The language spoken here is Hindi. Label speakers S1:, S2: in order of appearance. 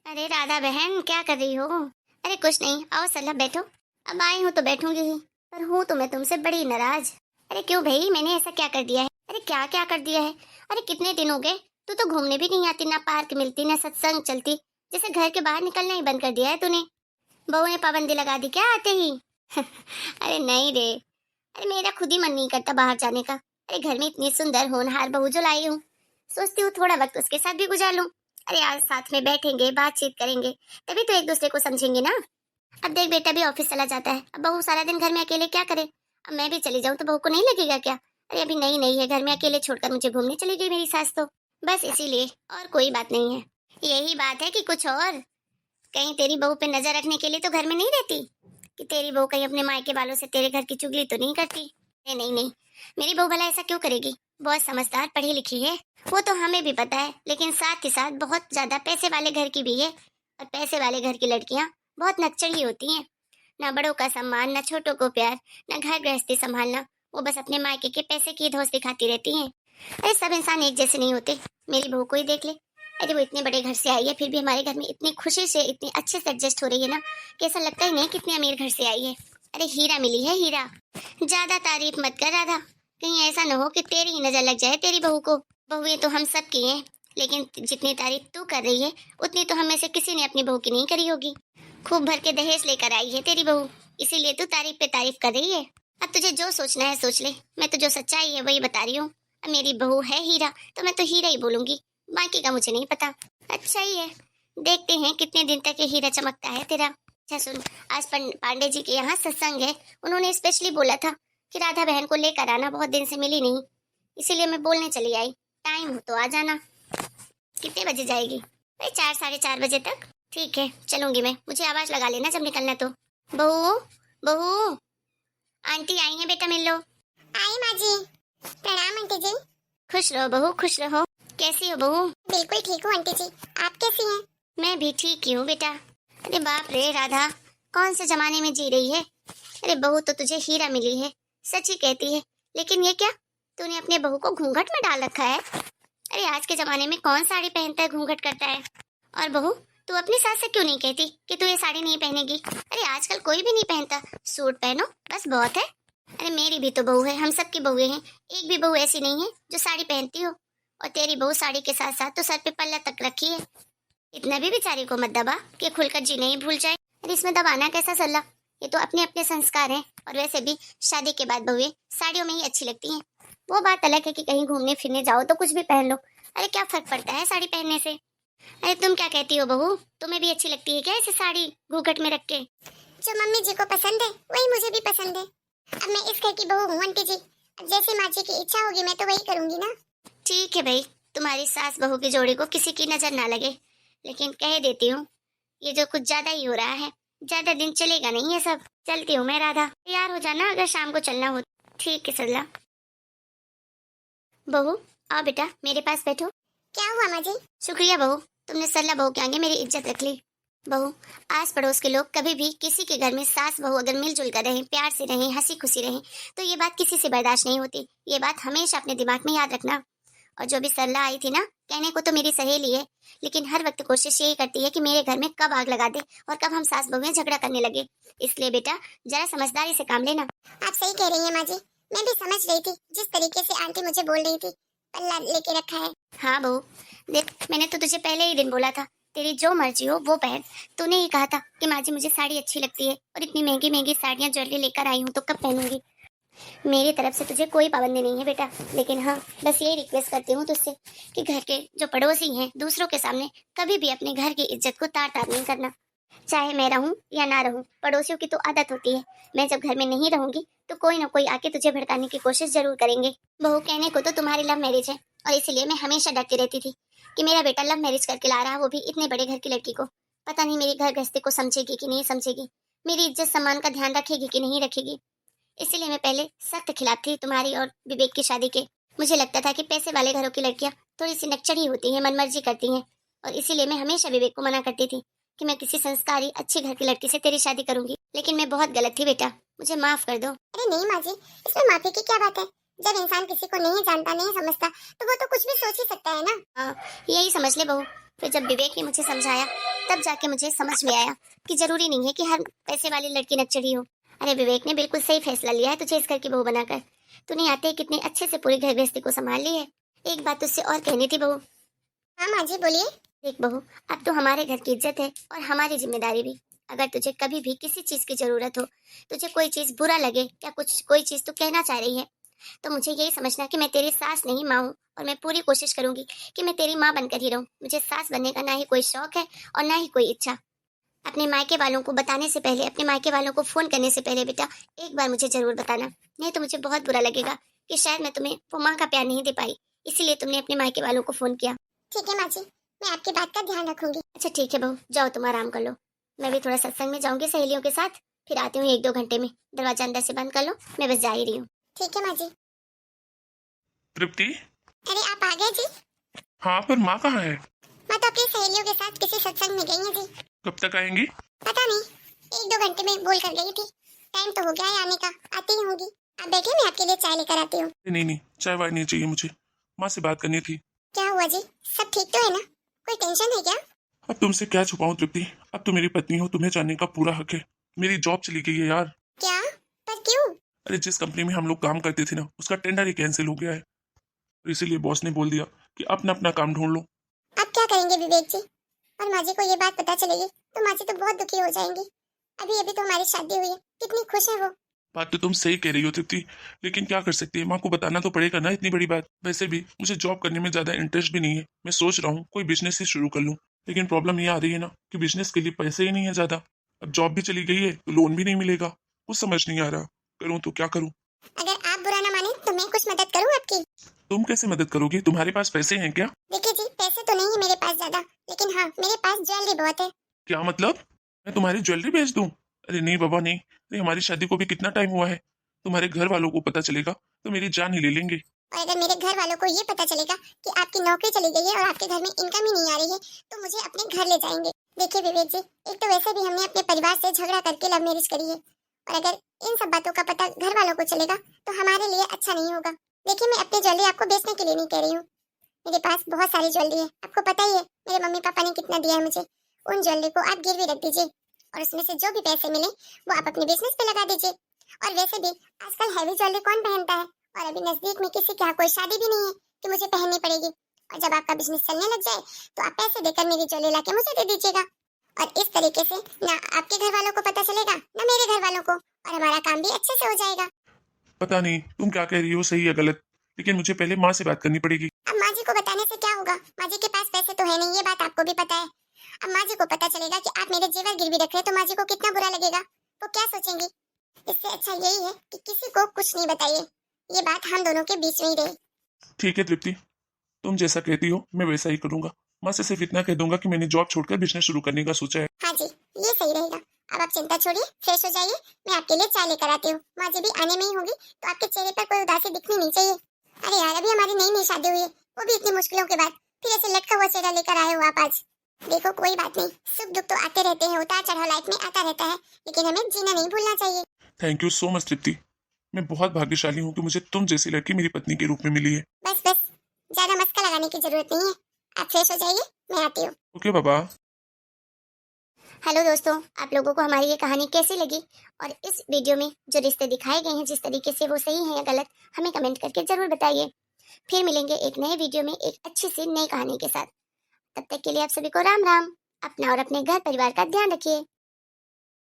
S1: अरे राधा बहन, क्या कर रही हो? अरे कुछ नहीं, आओ सल्ला बैठो। अब आई हूँ तो बैठूंगी ही, पर हूँ तो मैं तुमसे बड़ी नाराज। अरे क्यों भाई, मैंने ऐसा क्या कर दिया है? अरे क्या क्या कर दिया है? अरे कितने दिन हो गए, तू तो घूमने भी नहीं आती, ना पार्क मिलती ना सत्संग चलती। जैसे घर के बाहर निकलना ही बंद कर दिया है तूने। बहू ने पाबंदी लगा दी क्या आते ही? अरे नहीं रे, अरे मेरा खुद ही मन नहीं करता बाहर जाने का। अरे घर में इतनी सुंदर होनहार बहू जो लाई हूँ, सोचती हूँ थोड़ा वक्त उसके साथ भी गुजार लूं। अरे यार, साथ में बैठेंगे, बातचीत करेंगे, तभी तो एक दूसरे को समझेंगे ना। अब देख, बेटा भी ऑफिस चला जाता है, अब बहू सारा दिन घर में अकेले क्या करे? अब मैं भी चली जाऊं तो बहू को नहीं लगेगा क्या? अरे अभी नई नई है, घर में अकेले छोड़कर मुझे घूमने चली गई मेरी सास तो। बस इसीलिए, और कोई बात नहीं है। यही बात है कि कुछ और? कहीं तेरी बहू पे नजर रखने के लिए तो घर में नहीं रहती? कि तेरी बहू कहीं अपने मायके वालों से तेरे घर की चुगली तो नहीं करती? नहीं नहीं नहीं, मेरी बहू भला ऐसा क्यों करेगी? बहुत समझदार पढ़ी लिखी है। वो तो हमें भी पता है, लेकिन साथ ही साथ बहुत ज्यादा पैसे वाले घर की भी है। और पैसे वाले घर की लड़कियां बहुत नकचढ़ी होती हैं। ना बड़ों का सम्मान, ना छोटों को प्यार, ना घर गृहस्थी संभालना। वो बस अपने मायके के पैसे की धौंस दिखाती रहती हैं। अरे सब इंसान एक जैसे नहीं होते। मेरी बहू को ही देख ले। अरे वो इतने बड़े घर से आई है, फिर भी हमारे घर में इतनी खुशी से, इतनी अच्छे से एडजस्ट हो रही है ना, कि ऐसा लगता ही नहीं कितने अमीर घर से आई है। अरे हीरा मिली है, हीरा। ज्यादा तारीफ मत कर राधा, कहीं ऐसा न हो कि तेरी ही नजर लग जाए तेरी बहू को। बहुएं तो हम सब की हैं, लेकिन जितनी तारीफ तू कर रही है उतनी तो हम में से किसी ने अपनी बहू की नहीं करी होगी। खूब भर के दहेज लेकर आई है तेरी बहू, इसीलिए तू तारीफ पे तारीफ कर रही है। अब तुझे जो सोचना है सोच ले, मैं तो जो सच्चाई है वही बता रही हूँ। अब मेरी बहू है हीरा, तो मैं तो हीरा ही बोलूंगी, बाकी का मुझे नहीं पता। अच्छा ही है, देखते हैं कितने दिन तक ये हीरा चमकता है तेरा। अच्छा सुन, आज पांडे जी के यहाँ सत्संग है। उन्होंने स्पेशली बोला था कि राधा बहन को लेकर आना, बहुत दिन से मिली नहीं, इसीलिए मैं बोलने चली आई। टाइम हो तो आ जाना। कितने बजे जाएगी? भाई 4 साढ़े 4 बजे तक। ठीक है, चलूंगी मैं, मुझे आवाज लगा लेना जब निकलना तो। बहू, बहू, आंटी आई है बेटा, मिल लो।
S2: आई माँ जी। प्रणाम आंटी जी।
S1: खुश रहो बहू, खुश रहो। कैसी हो बहू?
S2: बिल्कुल ठीक हूँ आंटी जी, आप कैसी हैं?
S1: मैं भी ठीक ही हूँ बेटा। अरे बाप रे राधा, कौन से जमाने में जी रही है? अरे बहू तो तुझे हीरा मिली है, सच ही कहती है। लेकिन ये क्या, तूने अपने बहू को घूंघट में डाल रखा है? अरे आज के जमाने में कौन साड़ी पहनता है, घूंघट करता है? और बहू, तू अपनी सास से क्यों नहीं कहती कि तू ये साड़ी नहीं पहनेगी? अरे आजकल कोई भी नहीं पहनता, सूट पहनो बस बहुत है। अरे मेरी भी तो बहू है, हम सब की बहुएं हैं, एक भी बहू ऐसी नहीं है जो साड़ी पहनती हो। और तेरी बहू साड़ी के साथ साथ तो सर पे पल्ला तक रखी है। इतना भी बेचारी को मत दबा कि खुलकर जीने ही भूल जाए। अरे इसमें दबाना कैसा सल्ला, ये तो अपने अपने संस्कार हैं। और वैसे भी शादी के बाद बहुएं साड़ियों में ही अच्छी लगती हैं। वो बात अलग है कि कहीं घूमने फिरने जाओ तो कुछ भी पहन लो, अरे क्या फर्क पड़ता है साड़ी पहनने से? अरे तुम क्या कहती हो बहू, तुम्हें भी अच्छी लगती है क्या ऐसे साड़ी घूंघट में रख के?
S2: जो मम्मी जी को पसंद है वही मुझे भी पसंद है। अब मैं इस घर की बहू हूँ आंटी जी, अब जैसे माँ जी की इच्छा होगी मैं तो वही करूंगी ना।
S1: ठीक है भाई, तुम्हारी सास बहू की जोड़ी को किसी की नजर ना लगे, लेकिन कह देती हूँ ये जो कुछ ज्यादा ही हो रहा है, ज्यादा दिन चलेगा नहीं ये सब। चलती हूँ मैं राधा, तैयार हो जाना अगर शाम को चलना हो। ठीक है सल्ला। बहू आओ बेटा, मेरे पास बैठो।
S2: क्या हुआ माँ जी?
S1: शुक्रिया बहू, तुमने सल्ला बहू के आगे मेरी इज्जत रख ली। बहू, आस पड़ोस के लोग कभी भी किसी के घर में सास बहू अगर मिलजुल कर रहें, प्यार से रहें, हंसी खुशी रहें, तो ये बात किसी से बर्दाश्त नहीं होती। ये बात हमेशा अपने दिमाग में याद रखना। और जो भी सरला आई थी ना, कहने को तो मेरी सहेली है, लेकिन हर वक्त कोशिश यही करती है कि मेरे घर में कब आग लगा दे और कब हम सास बहू झगड़ा करने लगे। इसलिए बेटा जरा समझदारी से काम लेना।
S2: आप सही कह रही हैं माँ जी, मैं भी समझ रही थी जिस तरीके से आंटी मुझे बोल रही थी, पल्ला लेके रखा है।
S1: हाँ बहू, देख मैंने तो तुझे पहले ही दिन बोला था, तेरी जो मर्जी हो वो पहन। तूने ही कहा था कि माँ जी मुझे साड़ी अच्छी लगती है, और इतनी महंगी महंगी साड़ियाँ ज्वेलरी लेकर आई हूँ तो कब पहनूंगी। मेरी तरफ से तुझे कोई पाबंदी नहीं है बेटा, लेकिन हाँ बस यही रिक्वेस्ट करती हूँ तुझसे कि घर के जो पड़ोसी हैं दूसरों के सामने कभी भी अपने घर की इज्जत को तार तार नहीं करना। चाहे मैं रहूं या ना रहूं, पड़ोसियों की तो आदत होती है, मैं जब घर में नहीं रहूंगी तो कोई ना कोई आके तुझे भड़काने की कोशिश जरूर करेंगे। बहू कहने को तो तुम्हारी लव मैरिज है, और इसीलिए मैं हमेशा डरती रहती थी कि मेरा बेटा लव मैरिज करके ला रहा, वो भी इतने बड़े घर की लड़की को। पता नहीं मेरी घर गृहस्थी को समझेगी कि नहीं समझेगी, मेरी इज्जत सम्मान का ध्यान रखेगी कि नहीं रखेगी। इसीलिए मैं पहले सख्त खिलाफ थी तुम्हारी और विवेक की शादी के। मुझे लगता था कि पैसे वाले घरों की लड़कियां थोड़ी सी नकचढ़ी होती हैं, मनमर्जी करती हैं, और इसीलिए मैं हमेशा विवेक को मना करती थी कि मैं किसी संस्कारी अच्छी घर की लड़की से तेरी शादी करूंगी। लेकिन मैं बहुत गलत थी बेटा, मुझे माफ कर दो।
S2: अरे नहीं माँ जी, इसमें माफी की क्या बात है? जब इंसान किसी को नहीं जानता नहीं समझता तो वो तो कुछ भी सोच ही सकता है ना।
S1: हाँ यही समझ ले बहू। फिर जब विवेक ने मुझे समझाया तब जाके मुझे समझ में आया कि जरूरी नहीं है कि हर पैसे वाली लड़की नक्चड़ी हो। अरे विवेक ने बिल्कुल सही फैसला लिया है तुझे इस घर की बहू बनाकर। तूने आते ही कितने अच्छे से पूरी घर गृहस्थी को संभाल ली है। एक बात तुझसे और कहनी थी बहू।
S2: हाँ माँ जी बोलिए।
S1: देख बहू, अब तो हमारे घर की इज्जत है और हमारी जिम्मेदारी भी। अगर तुझे कभी भी किसी चीज की जरूरत हो, तुझे कोई चीज बुरा लगे या कुछ कोई चीज तू कहना चाह रही है, तो मुझे यही समझना कि मैं तेरी सास नहीं माँ हूँ, और मैं पूरी कोशिश करूंगी कि मैं तेरी माँ बनकर ही रहूँ। मुझे सास बनने का ना ही कोई शौक है और ना ही कोई इच्छा। अपने मायके वालों को बताने से पहले, अपने मायके वालों को फोन करने से पहले बेटा एक बार मुझे जरूर बताना, नहीं तो मुझे बहुत बुरा लगेगा कि शायद मैं तुम्हें वो माँ का प्यार नहीं दे पाई, इसीलिए तुमने अपने मायके वालों को फोन किया।
S2: ठीक है माँ जी, मैं आपकी बात का ध्यान रखूंगी।
S1: अच्छा ठीक है बहू, जाओ तुम आराम कर लो। मैं भी थोड़ा सत्संग में जाऊंगी सहेलियों के साथ, फिर आती हूँ 1-2 घंटे में। दरवाजा अंदर से बंद कर लो, मैं बस जा ही रही हूँ।
S2: ठीक है माँ जी।
S3: तृप्ति।
S2: अरे आप आ गए जी।
S3: हाँ, पर माँ कहाँ है?
S2: मैं तो अपनी सहेलियों के साथ किसी सत्संग में गई है जी।
S3: कब तक आएंगी?
S2: पता नहीं, 1-2 घंटे में बोल कर गई थी। टाइम तो हो गया है आने का, आती ही होगी। आप बैठे, मैं आपके लिए चाय लेकर आती हूँ।
S3: नहीं नहीं, चाय वाय नहीं चाहिए मुझे। माँ से बात करनी थी।
S2: क्या हुआ जी, सब ठीक तो है ना? कोई टेंशन है क्या?
S3: अब तुमसे क्या छुपाऊं तृप्ति, अब तो मेरी पत्नी हो, तुम्हें जानने का पूरा हक है। मेरी जॉब चली गई है यार।
S2: क्या? पर क्यों?
S3: अरे जिस कंपनी में हम लोग काम करते थे ना, उसका टेंडर ही कैंसिल हो गया है। और इसीलिए बॉस ने बोल दिया कि अपना अपना काम ढूंढ लो।
S2: आप क्या करेंगे विवेक जी? और माँ जी को ये बात पता चलेगी तो माँ जी तो बहुत दुखी हो जाएंगी। अभी अभी तो हमारी शादी हुई है, कितनी खुश है वो।
S3: बात तो तुम सही कह रही हो तृप्ति, लेकिन क्या कर सकती है, माँ को बताना तो पड़ेगा ना, इतनी बड़ी बात। वैसे भी मुझे जॉब करने में ज्यादा इंटरेस्ट भी नहीं है। मैं सोच रहा हूँ कोई बिजनेस ही शुरू कर लूँ, लेकिन प्रॉब्लम ये आ रही है ना कि बिजनेस के लिए पैसे ही नहीं है ज्यादा। अब जॉब भी चली गई है तो लोन भी नहीं मिलेगा। कुछ समझ नहीं आ रहा, करूँ तो क्या करूँ।
S2: अगर आप बुरा ना माने तो मैं कुछ मदद करूँ आपकी?
S3: तुम कैसे मदद करोगी, तुम्हारे पास पैसे हैं क्या?
S2: देखिए जी, पैसे तो नहीं है मेरे पास ज्यादा, लेकिन हाँ मेरे पास ज्वेलरी बहुत है।
S3: क्या मतलब, मैं तुम्हारी ज्वेलरी बेच दूं? अरे नहीं बाबा नहीं, अरे हमारी शादी को भी कितना टाइम हुआ है। तुम्हारे घर वालों को पता चलेगा तो मेरी जान ही ले लेंगे।
S2: और अगर मेरे घर वालों को ये पता चलेगा कि आपकी नौकरी चली गई है और आपके घर में इनकम ही नहीं आ रही है, तो मुझे अपने घर ले जाएंगे। देखिए विवेक जी, एक तो वैसे भी हमने अपने परिवार से झगड़ा करके लव मैरिज करी है, और अगर इन सब बातों का पता घर वालों को चलेगा तो हमारे लिए अच्छा नहीं होगा। देखिए मैं अपनी ज्वेलरी आपको बेचने के लिए नहीं कह रही हूँ, मेरे पास बहुत सारी ज्वेलरी है। आपको पता ही है मेरे मम्मी पापा ने कितना दिया है मुझे। उन ज्वेलरी को आप गिरवी रख दीजिए और उसमें से जो भी पैसे मिले वो आप अपने बिजनेस पे लगा दीजिए। और वैसे भी आजकल हैवी ज्वेलरी कौन पहनता है, और अभी नजदीक में किसी के यहाँ कोई शादी भी नहीं है कि मुझे पहननी पड़ेगी। और जब आपका बिजनेस चलने लग जाए तो आप पैसे देकर मेरी ज्वेलरी लाके मुझे दे दीजिएगा। और इस तरीके से ना आपके घर वालों को पता चलेगा ना मेरे घर वालों को, और हमारा काम भी अच्छे से हो जाएगा।
S3: पता नहीं तुम क्या कह रही हो, सही या गलत, लेकिन मुझे पहले माँ से बात करनी पड़ेगी।
S2: अब माँ जी को बताने से क्या होगा, माँ जी के पास पैसे तो है नहीं, ये बात आपको भी पता है। अब माँ जी को पता चलेगा कि आप मेरे जेवर गिरवी रख रहे हैं तो माँ जी को कितना बुरा लगेगा, वो क्या सोचेंगी। इससे अच्छा यही है कि किसी को कुछ नहीं बताइए, ये बात हम दोनों के बीच में ही रहे।
S3: ठीक है तृप्ति, तुम जैसा कहती हो मैं वैसा ही करूंगा। माँ से सिर्फ इतना कह दूंगा कि मैंने जॉब छोड़कर बिजनेस शुरू करने का सोचा है।
S2: हाँ जी, ये सही रहेगा। अब आप चिंता छोड़िए, फ्रेश हो जाइए, मैं आपके लिए चाय लेकर आती हूँ। माँ जी भी आने में ही होंगी तो आपके चेहरे पर कोई उदासी दिखनी नहीं चाहिए। अरे यार, अभी हमारी नई नई शादी हुई है, वो भी इतनी मुश्किलों के बाद, फिर ऐसे लटका हुआ चेहरा लेकर आए हो आप आज। देखो कोई बात नहीं, सुख दुख तो आते रहते हैं, उतार चढ़ाव लाइफ में आता रहता है, लेकिन हमें जीना नहीं भूलना चाहिए।
S3: थैंक यू सो मच तृप्ति, मैं बहुत भाग्यशाली हूँ कि मुझे तुम जैसी लड़की मेरी पत्नी के रूप में मिली है।
S2: बस बस, ज्यादा मस्का लगाने की जरूरत नहीं है। आप फ्रेश हो जाइए, मैं आती हूँ।
S3: ओके बाबा।
S1: हेलो दोस्तों, आप लोगों को हमारी ये कहानी कैसी लगी, और इस वीडियो में जो रिश्ते दिखाए गए हैं जिस तरीके से, वो सही है या गलत, हमें कमेंट करके जरूर बताइए। फिर मिलेंगे एक नए वीडियो में एक अच्छी सी नई कहानी के साथ। तब तक के लिए आप सभी को राम राम। अपना और अपने घर परिवार का ध्यान रखिए।